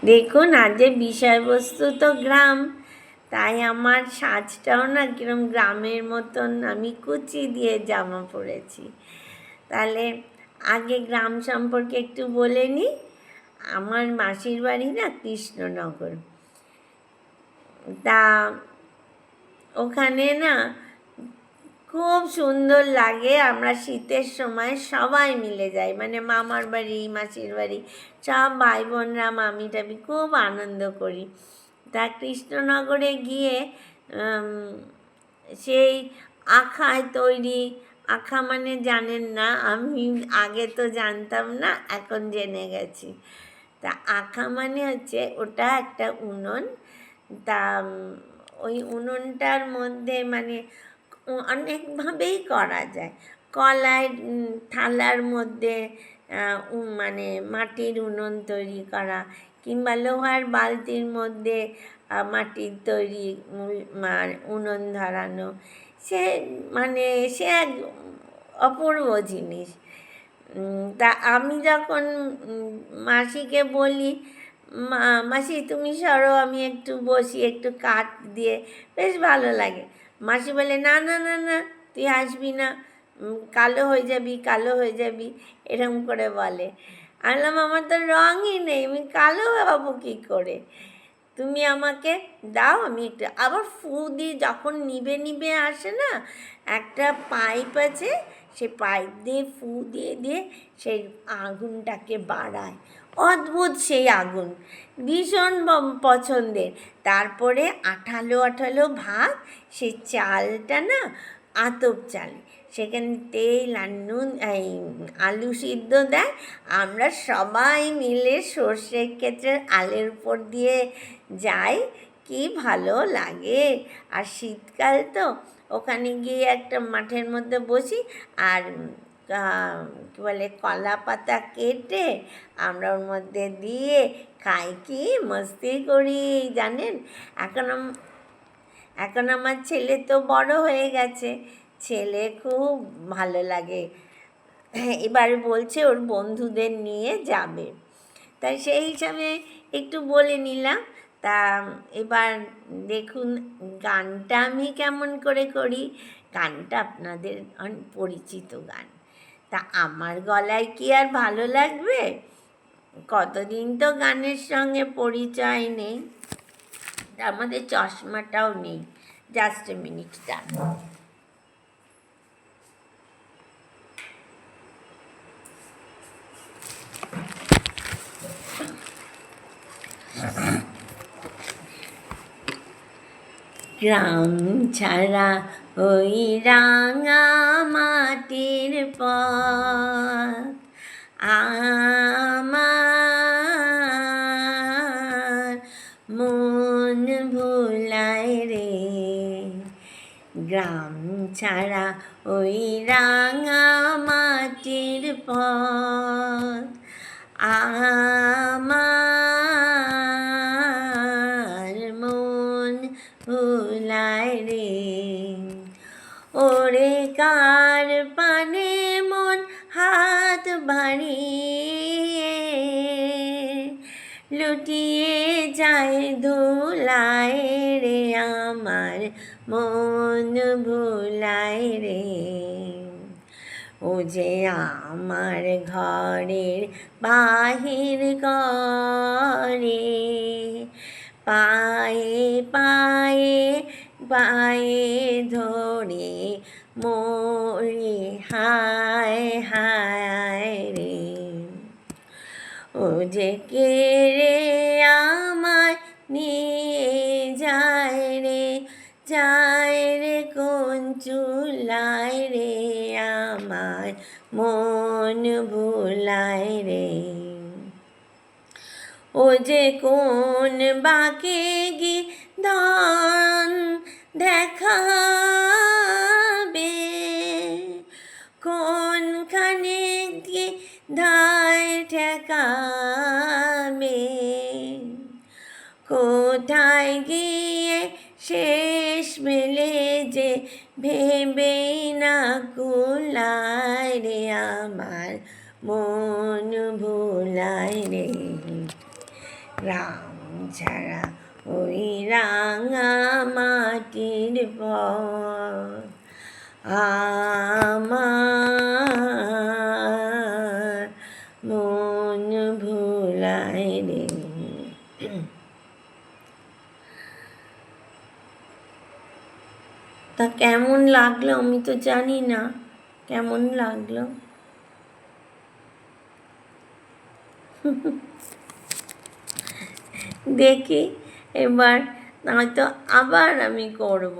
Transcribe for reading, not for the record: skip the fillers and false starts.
দেখুন আজের বিষয়বস্তু তো গ্রাম, তাই আমার সাজটাও না কিরম গ্রামের মতন, আমি কুচি দিয়ে জামা পরেছি। তাহলে আগে গ্রাম সম্পর্কে একটু বলে নিই। আমার মাসির বাড়ি না কৃষ্ণনগর। তা ওখানে না খুব সুন্দর লাগে। আমরা শীতের সময় সবাই মিলে যাই, মানে মামার বাড়ি, মাসির বাড়ি, সব ভাই বোনরা, মামি টামি খুব আনন্দ করি। তা কৃষ্ণনগরে গিয়ে সেই আখায় তৈরি, আখা মানে জানেন না, আমি আগে তো জানতাম না, এখন জেনে গেছি। তা আখা মানে হচ্ছে ওটা একটা উনুন। তা ওই উনুনটার মধ্যে মানে অনেকভাবেই করা যায়। কলাই থালার মধ্যে মানে মাটির উনুন তৈরি করা, কিংবা লোহার বালতির মধ্যে মাটির তৈরি উনুন ধরানো, সে মানে সে এক অপূর্ব জিনিস। তা আমি যখন মাসিকে বলি, মাসি তুমি সরো, আমি একটু বসি, একটু কাঠ দিয়ে, বেশ ভালো লাগে। মাসি বলে না না না না, তুই আসবি না, কালো হয়ে যাবি, কালো হয়ে যাবি, এরকম করে বলে। বললাম আমার তো রঙই নেই, আমি কালো হবো কী করে? তুমি আমাকে দাও, আমি একটু আবার ফু দিয়ে, যখন নিবে নিবে আসে না, একটা পাইপ আছে, সে পাইপ দিয়ে ফু দিয়ে দিয়ে সেই আগুনটাকে বাড়ায়। অদ্ভুত সেই আগুন, ভীষণ পছন্দের। তারপরে আঠালো আঠালো ভাত, সে চালটা না আতপ চাল, সেখানে তেল আর নুন, এই আলু সিদ্ধ দেয়। আমরা সবাই মিলে সর্ষে ক্ষেত্রে আলের উপর দিয়ে যাই, কি ভালো লাগে। আর শীতকাল তো, ওখানে গিয়ে একটা মাঠের মধ্যে বসি, আর কী বলে, কলা পাতা কেটে আমরা ওর মধ্যে দিয়ে খাই, কি মস্তি করি জানেন। এখন আমার ছেলে তো বড় হয়ে গেছে, ছেলে খুব ভালো লাগে, এবার বলছে ওর বন্ধুদের নিয়ে যাবে, তাই সেই হিসাবে একটু বলে নিলাম। তা এবার দেখুন গানটা আমি কেমন করে করি। গানটা আপনাদের পরিচিত গান, তা আমার গলায় কি আর ভালো লাগবে? কতদিন তো গানের সঙ্গে পরিচয় নেই, আমাদের চশমাটাও নেই। জাস্ট এ মিনিট দাঁড়ান। গ্রাম ছাড়া ওই রাঙা মাটির পথ আমার মন ভুলায় রে। গ্রাম ছাড়া ওই রাঙা মাটির পথ আমার মন ভুলায় রে। ওরে কার পানে মন হাত বাড়িয়ে লুটিয়ে যায় ধুলায় রে, আমার মন ভুলায় রে। ও যে আমার ঘরের বাহির করে, পায়ে পায়ে পায়ে ধরে মরি হায় হায় রে। ও যে কেড়ে আমায় নিয়ে যায় রে, যায় রে কোন চুলায় রে, আমার মন ভুলায় রে। ও যে কোন বাঁকে ধন দেখাবে, কোনখানে গিয়ে ধায় ঠেকাবে, কোথায় গিয়ে শেষ মেলে যে ভেবেই না কুলায় রে, আমার মন ভুলায় রে। রাম ছাড়া ওই রাঙা মাটির পথ আমার মন ভুলায় রে। তা কেমন লাগলো আমি তো জানি না কেমন লাগলো। দেখি এবার নয়তো আবার আমি করব।